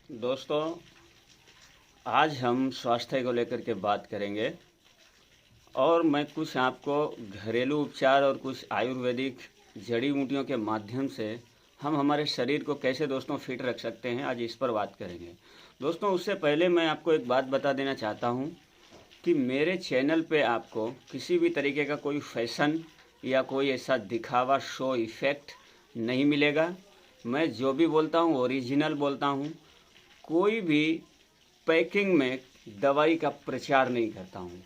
दोस्तों, आज हम स्वास्थ्य को लेकर के बात करेंगे और मैं कुछ आपको घरेलू उपचार और कुछ आयुर्वेदिक जड़ी बूटियों के माध्यम से हम हमारे शरीर को कैसे दोस्तों फिट रख सकते हैं, आज इस पर बात करेंगे। दोस्तों, उससे पहले मैं आपको एक बात बता देना चाहता हूं कि मेरे चैनल पे आपको किसी भी तरीके का कोई फैशन या कोई ऐसा दिखावा शो इफ़ेक्ट नहीं मिलेगा। मैं जो भी बोलता हूँ ओरिजिनल बोलता हूँ। कोई भी पैकिंग में दवाई का प्रचार नहीं करता हूँ।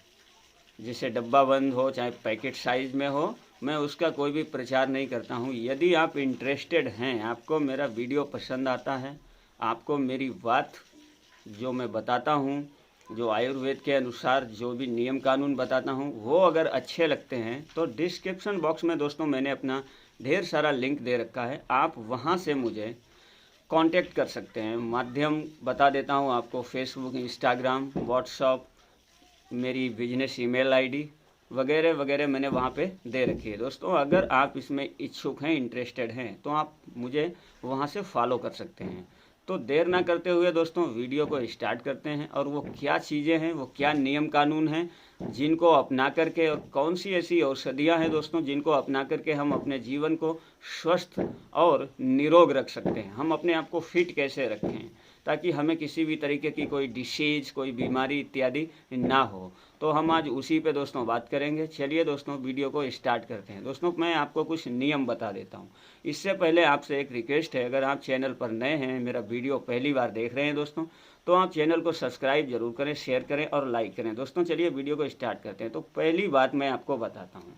जैसे डब्बा बंद हो चाहे पैकेट साइज में हो, मैं उसका कोई भी प्रचार नहीं करता हूँ। यदि आप इंटरेस्टेड हैं, आपको मेरा वीडियो पसंद आता है, आपको मेरी बात जो मैं बताता हूँ, जो आयुर्वेद के अनुसार जो भी नियम कानून बताता हूँ, वो अगर अच्छे लगते हैं तो डिस्क्रिप्शन बॉक्स में दोस्तों मैंने अपना ढेर सारा लिंक दे रखा है। आप वहाँ से मुझे कांटेक्ट कर सकते हैं। माध्यम बता देता हूँ आपको, फेसबुक, इंस्टाग्राम, व्हाट्सअप, मेरी बिजनेस ईमेल आईडी वगैरह वगैरह मैंने वहाँ पे दे रखी है। दोस्तों, अगर आप इसमें इच्छुक हैं, इंटरेस्टेड हैं, तो आप मुझे वहाँ से फॉलो कर सकते हैं। तो देर ना करते हुए दोस्तों वीडियो को स्टार्ट करते हैं। और वो क्या चीज़ें हैं, वो क्या नियम कानून हैं जिनको अपना करके, और कौन सी ऐसी औषधियाँ हैं दोस्तों जिनको अपना करके हम अपने जीवन को स्वस्थ और निरोग रख सकते हैं। हम अपने आप को फिट कैसे रखें ताकि हमें किसी भी तरीके की कोई डिसीज, कोई बीमारी इत्यादि ना हो। तो हम आज उसी पे दोस्तों बात करेंगे। चलिए दोस्तों वीडियो को स्टार्ट करते हैं। दोस्तों, मैं आपको कुछ नियम बता देता हूँ। इससे पहले आपसे एक रिक्वेस्ट है, अगर आप चैनल पर नए हैं, मेरा वीडियो पहली बार देख रहे हैं दोस्तों, तो आप चैनल को सब्सक्राइब जरूर करें, शेयर करें और लाइक करें। दोस्तों चलिए वीडियो को स्टार्ट करते हैं। तो पहली बात मैं आपको बताता हूँ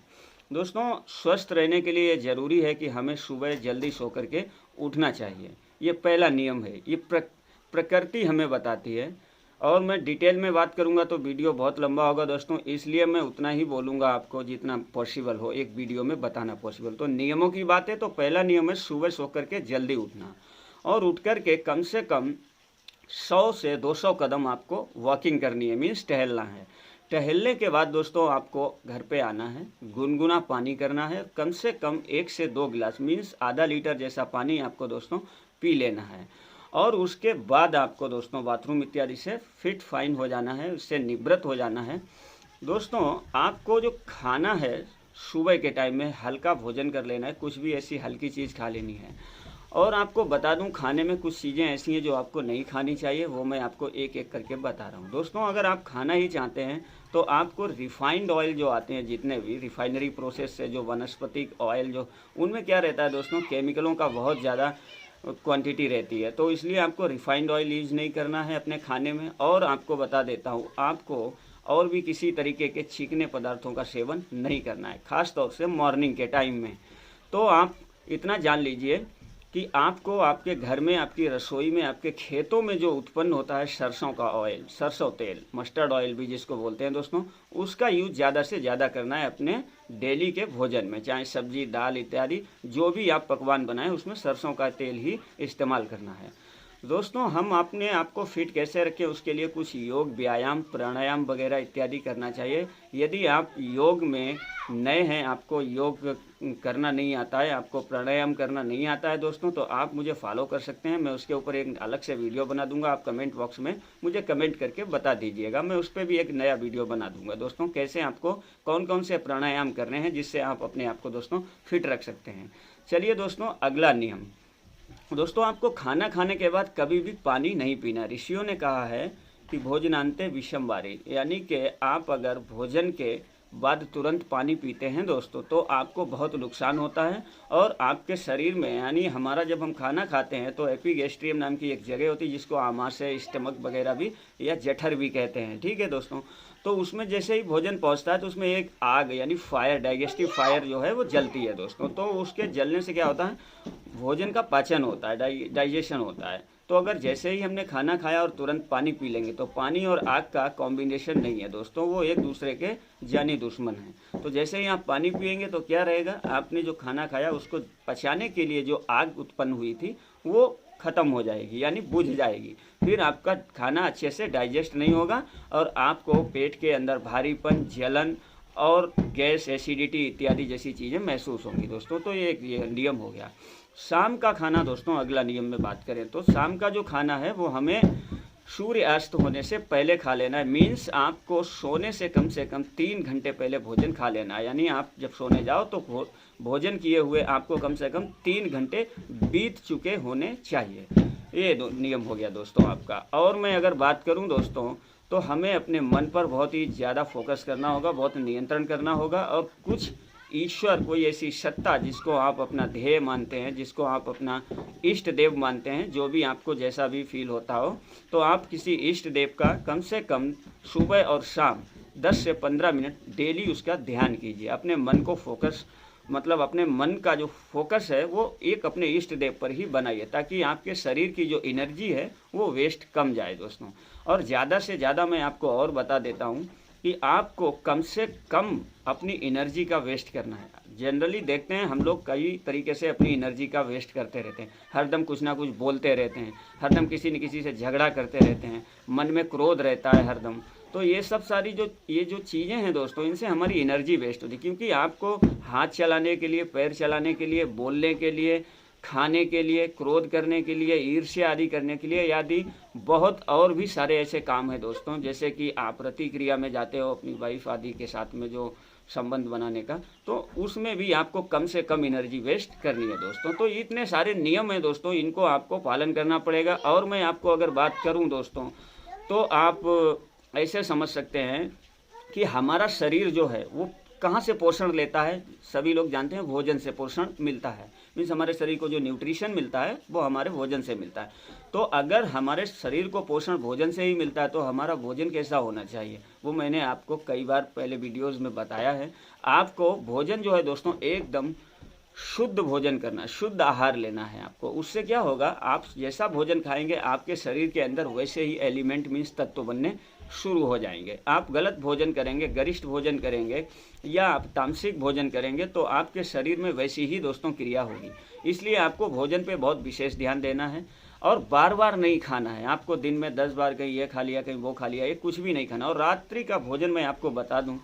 दोस्तों, स्वस्थ रहने के लिए ज़रूरी है कि हमें सुबह जल्दी सो करके उठना चाहिए। ये पहला नियम है। ये प्रकृति हमें बताती है। और मैं डिटेल में बात करूंगा तो वीडियो बहुत लंबा होगा दोस्तों, इसलिए मैं उतना ही बोलूंगा आपको जितना पॉसिबल हो एक वीडियो में बताना पॉसिबल। तो नियमों की बात है तो पहला नियम है सुबह सो करके जल्दी उठना, और उठ करके कम से कम 100 से 200 कदम आपको वॉकिंग करनी है, मीन्स टहलना है। टहलने के बाद दोस्तों आपको घर पे आना है, गुनगुना पानी करना है, कम से कम 1 से 2 गिलास मीन्स आधा लीटर जैसा पानी आपको दोस्तों पी लेना है। और उसके बाद आपको दोस्तों बाथरूम इत्यादि से फिट फाइन हो जाना है, उससे निवृत्त हो जाना है। दोस्तों, आपको जो खाना है सुबह के टाइम में हल्का भोजन कर लेना है, कुछ भी ऐसी हल्की चीज़ खा लेनी है। और आपको बता दूं, खाने में कुछ चीज़ें ऐसी हैं जो आपको नहीं खानी चाहिए, वो मैं आपको एक एक करके बता रहा हूं। दोस्तों, अगर आप खाना ही चाहते हैं तो आपको रिफाइंड ऑयल जो आते हैं, जितने भी रिफाइनरी प्रोसेस से जो वनस्पतिक ऑयल, जो उनमें क्या रहता है दोस्तों, केमिकलों का बहुत ज़्यादा क्वांटिटी रहती है। तो इसलिए आपको रिफाइंड ऑयल यूज़ नहीं करना है अपने खाने में। और आपको बता देता हूँ, आपको और भी किसी तरीके के चीकने पदार्थों का सेवन नहीं करना है, ख़ास तौर से मॉर्निंग के टाइम में। तो आप इतना जान लीजिए कि आपको आपके घर में, आपकी रसोई में, आपके खेतों में जो उत्पन्न होता है सरसों का ऑयल, सरसों तेल, मस्टर्ड ऑयल भी जिसको बोलते हैं दोस्तों, उसका यूज ज़्यादा से ज़्यादा करना है अपने डेली के भोजन में। चाहे सब्जी, दाल इत्यादि जो भी आप पकवान बनाएं, उसमें सरसों का तेल ही इस्तेमाल करना है। दोस्तों, हम अपने आप को फिट कैसे रखें, उसके लिए कुछ योग, व्यायाम, प्राणायाम वगैरह इत्यादि करना चाहिए। यदि आप योग में नए हैं, आपको योग करना नहीं आता है, आपको प्राणायाम करना नहीं आता है दोस्तों, तो आप मुझे फॉलो कर सकते हैं। मैं उसके ऊपर एक अलग से वीडियो बना दूंगा। आप कमेंट बॉक्स में मुझे कमेंट करके बता दीजिएगा, मैं उस पर भी एक नया वीडियो बना दूंगा दोस्तों, कैसे आपको कौन कौन से प्राणायाम करने हैं जिससे आप अपने आप को दोस्तों फिट रख सकते हैं। चलिए दोस्तों, अगला नियम। दोस्तों, आपको खाना खाने के बाद कभी भी पानी नहीं पीना। ऋषियों ने कहा है कि भोजनांते विषम वारी, यानी कि आप अगर भोजन के बाद तुरंत पानी पीते हैं दोस्तों, तो आपको बहुत नुकसान होता है। और आपके शरीर में, यानी हमारा जब हम खाना खाते हैं तो एपिगैस्ट्रियम नाम की एक जगह होती है जिसको आमाशय, स्टमक वगैरह भी या जठर भी कहते हैं, ठीक है दोस्तों। तो उसमें जैसे ही भोजन पहुंचता है तो उसमें एक आग यानी फायर, डाइजेस्टिव फायर जो है वो जलती है दोस्तों। तो उसके जलने से क्या होता है, भोजन का पाचन होता है, डाइजेशन होता है। तो अगर जैसे ही हमने खाना खाया और तुरंत पानी पी लेंगे तो पानी और आग का कॉम्बिनेशन नहीं है दोस्तों, वो एक दूसरे के जानी दुश्मन हैं। तो जैसे ही आप पानी पिएंगे तो क्या रहेगा, आपने जो खाना खाया उसको पचाने के लिए जो आग उत्पन्न हुई थी वो ख़त्म हो जाएगी, यानी बुझ जाएगी। फिर आपका खाना अच्छे से डाइजेस्ट नहीं होगा और आपको पेट के अंदर भारीपन, जलन और गैस, एसिडिटी इत्यादि जैसी चीज़ें महसूस होंगी दोस्तों। तो ये नियम हो गया। शाम का खाना दोस्तों, अगला नियम में बात करें तो शाम का जो खाना है वो हमें सूर्यास्त होने से पहले खा लेना है। मीन्स आपको सोने से कम 3 घंटे पहले भोजन खा लेना है। यानी आप जब सोने जाओ तो भोजन किए हुए आपको कम से कम 3 घंटे बीत चुके होने चाहिए। ये नियम हो गया दोस्तों आपका। और मैं अगर बात करूं दोस्तों, तो हमें अपने मन पर बहुत ही ज़्यादा फोकस करना होगा, बहुत नियंत्रण करना होगा। और कुछ ईश्वर, कोई ऐसी सत्ता जिसको आप अपना ध्येय मानते हैं, जिसको आप अपना इष्ट देव मानते हैं, जो भी आपको जैसा भी फील होता हो, तो आप किसी इष्ट देव का कम से कम सुबह और शाम 10 से 15 मिनट डेली उसका ध्यान कीजिए। अपने मन को फोकस, मतलब अपने मन का जो फोकस है वो एक अपने इष्ट देव पर ही बनाइए, ताकि आपके शरीर की जो एनर्जी है वो वेस्ट कम जाए दोस्तों। और ज़्यादा से ज़्यादा मैं आपको और बता देता हूँ कि आपको कम से कम अपनी एनर्जी का वेस्ट करना है। जनरली देखते हैं हम लोग कई तरीके से अपनी एनर्जी का वेस्ट करते रहते हैं। हरदम कुछ ना कुछ बोलते रहते हैं, हरदम किसी न किसी से झगड़ा करते रहते हैं, मन में क्रोध रहता है हरदम। तो ये सब सारी ये जो चीज़ें हैं दोस्तों, इनसे हमारी एनर्जी वेस्ट होती है। क्योंकि आपको हाथ चलाने के लिए, पैर चलाने के लिए, बोलने के लिए, खाने के लिए, क्रोध करने के लिए, ईर्ष्या आदि करने के लिए, आदि बहुत और भी सारे ऐसे काम हैं दोस्तों। जैसे कि आप प्रतिक्रिया में जाते हो अपनी वाइफ आदि के साथ में जो संबंध बनाने का, तो उसमें भी आपको कम से कम एनर्जी वेस्ट करनी है दोस्तों। तो इतने सारे नियम हैं दोस्तों, इनको आपको पालन करना पड़ेगा। और मैं आपको अगर बात करूं दोस्तों, तो आप ऐसे समझ सकते हैं कि हमारा शरीर जो है वो कहाँ से पोषण लेता है। सभी लोग जानते हैं भोजन से पोषण मिलता है। मीन्स हमारे शरीर को जो न्यूट्रिशन मिलता है वो हमारे भोजन से मिलता है। तो अगर हमारे शरीर को पोषण भोजन से ही मिलता है तो हमारा भोजन कैसा होना चाहिए, वो मैंने आपको कई बार पहले वीडियोस में बताया है। आपको भोजन जो है दोस्तों एकदम शुद्ध भोजन करना है, शुद्ध आहार लेना है आपको। उससे क्या होगा, आप जैसा भोजन खाएंगे आपके शरीर के अंदर वैसे ही एलिमेंट मीन्स तत्व बनने शुरू हो जाएंगे। आप गलत भोजन करेंगे, गरिष्ठ भोजन करेंगे या आप तामसिक भोजन करेंगे तो आपके शरीर में वैसी ही दोस्तों क्रिया होगी। इसलिए आपको भोजन पे बहुत विशेष ध्यान देना है और बार बार नहीं खाना है। आपको दिन में 10 बार कहीं ये खा लिया, कहीं वो खा लिया, ये कुछ भी नहीं खाना। और रात्रि का भोजन मैं आपको बता दूं,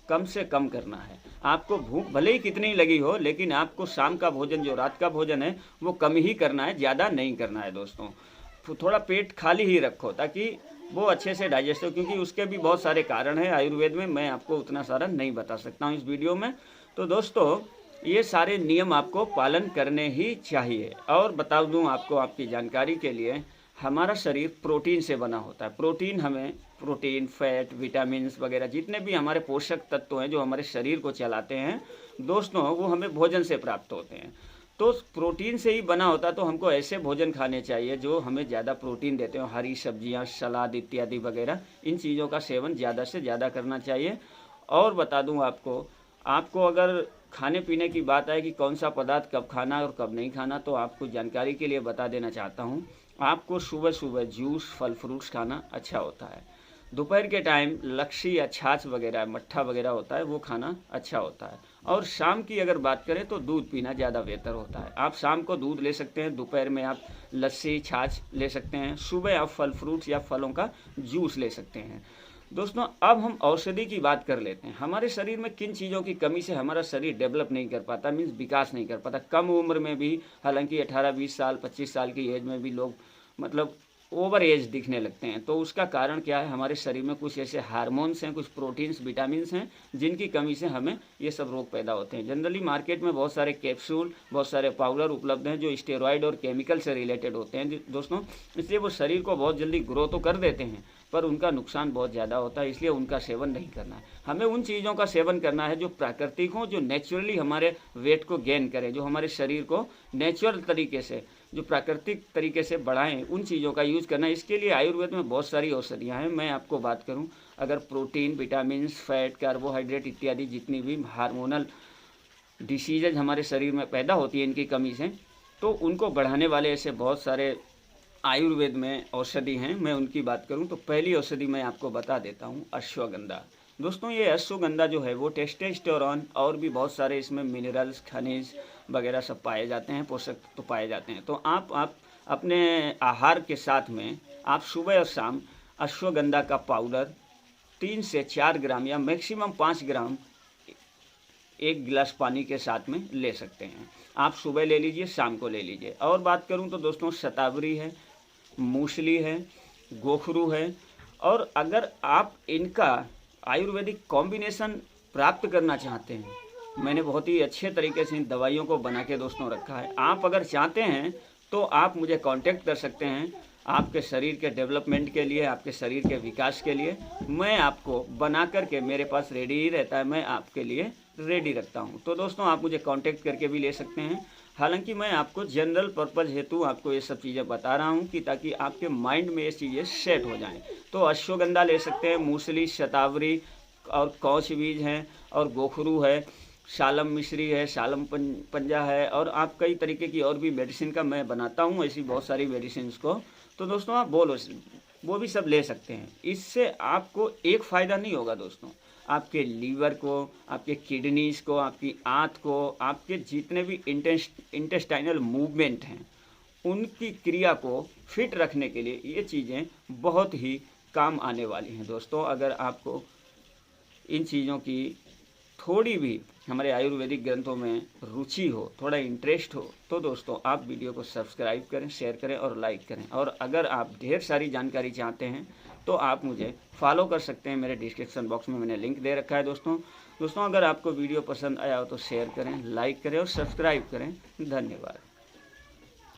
कम से कम करना है। आपको भूख भले ही कितनी लगी हो, लेकिन आपको शाम का भोजन, जो रात का भोजन है, वो कम ही करना है, ज़्यादा नहीं करना है दोस्तों। थोड़ा पेट खाली ही रखो ताकि वो अच्छे से डाइजेस्ट हो, क्योंकि उसके भी बहुत सारे कारण हैं आयुर्वेद में, मैं आपको उतना सारा नहीं बता सकता हूँ इस वीडियो में। तो दोस्तों ये सारे नियम आपको पालन करने ही चाहिए। और बता दूँ आपको, आपकी जानकारी के लिए, हमारा शरीर प्रोटीन से बना होता है। प्रोटीन हमें, प्रोटीन, फैट, विटामिन्स वगैरह जितने भी हमारे पोषक तत्व हैं जो हमारे शरीर को चलाते हैं दोस्तों, वो हमें भोजन से प्राप्त होते हैं। तो प्रोटीन से ही बना होता है, तो हमको ऐसे भोजन खाने चाहिए जो हमें ज़्यादा प्रोटीन देते हो। हरी सब्जियां, सलाद इत्यादि वगैरह, इन चीज़ों का सेवन ज़्यादा से ज़्यादा करना चाहिए। और बता दूं आपको अगर खाने पीने की बात आए कि कौन सा पदार्थ कब खाना और कब नहीं खाना, तो आपको जानकारी के लिए बता देना चाहता हूँ। आपको सुबह सुबह जूस, फल फ्रूट्स खाना अच्छा होता है। दोपहर के टाइम लस्सी या छाछ वगैरह, मट्ठा वगैरह होता है, वो खाना अच्छा होता है। और शाम की अगर बात करें तो दूध पीना ज़्यादा बेहतर होता है। आप शाम को दूध ले सकते हैं, दोपहर में आप लस्सी, छाछ ले सकते हैं, सुबह आप फल फ्रूट्स या फलों का जूस ले सकते हैं। दोस्तों अब हम औषधि की बात कर लेते हैं। हमारे शरीर में किन चीज़ों की कमी से हमारा शरीर डेवलप नहीं कर पाता, मीन्स विकास नहीं कर पाता कम उम्र में भी। हालांकि 18-20 साल, 25 साल की एज में भी लोग मतलब ओवर एज दिखने लगते हैं। तो उसका कारण क्या है, हमारे शरीर में कुछ ऐसे हार्मोन्स हैं, कुछ प्रोटीन्स, विटामिन्स हैं, जिनकी कमी से हमें ये सब रोग पैदा होते हैं। जनरली मार्केट में बहुत सारे कैप्सूल, बहुत सारे पाउडर उपलब्ध हैं जो स्टेरॉयड और केमिकल से रिलेटेड होते हैं दोस्तों। इसलिए वो शरीर को बहुत जल्दी ग्रो तो कर देते हैं, पर उनका नुकसान बहुत ज़्यादा होता है। इसलिए उनका सेवन नहीं करना है। हमें उन चीज़ों का सेवन करना है जो प्राकृतिक हों, जो नेचुरली हमारे वेट को गेन करें, जो हमारे शरीर को नेचुरल तरीके से, जो प्राकृतिक तरीके से बढ़ाएं, उन चीज़ों का यूज़ करना है। इसके लिए आयुर्वेद में बहुत सारी औषधियाँ हैं। मैं आपको बात करूं, अगर प्रोटीन, विटामिन्स, फैट, कार्बोहाइड्रेट इत्यादि जितनी भी हार्मोनल डिसीजेज हमारे शरीर में पैदा होती है इनकी कमी से, तो उनको बढ़ाने वाले ऐसे बहुत सारे आयुर्वेद में औषधि हैं। मैं उनकी बात करूं तो पहली औषधि मैं आपको बता देता हूं, अश्वगंधा। दोस्तों ये अश्वगंधा जो है वो टेस्टोस्टेरोन और भी बहुत सारे इसमें मिनरल्स, खनिज वगैरह सब पाए जाते हैं, पोषक तो पाए जाते हैं। तो आप अपने आहार के साथ में आप सुबह और शाम अश्वगंधा का पाउडर 3 से 4 ग्राम या मैक्सिमम 5 ग्राम एक गिलास पानी के साथ में ले सकते हैं। आप सुबह ले लीजिए, शाम को ले लीजिए। और बात करूं तो दोस्तों शतावरी है, मूसली है, गोखरू है, और अगर आप इनका आयुर्वेदिक कॉम्बिनेशन प्राप्त करना चाहते हैं, मैंने बहुत ही अच्छे तरीके से इन दवाइयों को बना के दोस्तों रखा है। आप अगर चाहते हैं तो आप मुझे कांटेक्ट कर सकते हैं। आपके शरीर के डेवलपमेंट के लिए, आपके शरीर के विकास के लिए मैं आपको बना करके, मेरे पास रेडी ही रहता है, मैं आपके लिए रेडी रखता हूं। तो दोस्तों आप मुझे कांटेक्ट करके भी ले सकते हैं। हालांकि मैं आपको जनरल पर्पज़ हेतु आपको ये सब चीज़ें बता रहा हूं कि ताकि आपके माइंड में ये चीज़ें सेट हो जाएं। तो अश्वगंधा ले सकते हैं, मूसली, शतावरी और कौच बीज है, और गोखरू है, सालम मिश्री है, सालम पंजा है, और आप कई तरीके की और भी मेडिसिन का मैं बनाता हूँ, ऐसी बहुत सारी मेडिसिन को। तो दोस्तों आप वो भी सब ले सकते हैं। इससे आपको एक फ़ायदा नहीं होगा दोस्तों, आपके लीवर को, आपके किडनीज को, आपकी आंत को, आपके जितने भी इंटेस्टाइनल मूवमेंट हैं उनकी क्रिया को फिट रखने के लिए ये चीज़ें बहुत ही काम आने वाली हैं दोस्तों। अगर आपको इन चीज़ों की थोड़ी भी हमारे आयुर्वेदिक ग्रंथों में रुचि हो, थोड़ा इंटरेस्ट हो, तो दोस्तों आप वीडियो को सब्सक्राइब करें, शेयर करें और लाइक करें। और अगर आप ढेर सारी जानकारी चाहते हैं तो आप मुझे फॉलो कर सकते हैं, मेरे डिस्क्रिप्शन बॉक्स में मैंने लिंक दे रखा है दोस्तों। अगर आपको वीडियो पसंद आया हो तो शेयर करें, लाइक करें और सब्सक्राइब करें। धन्यवाद।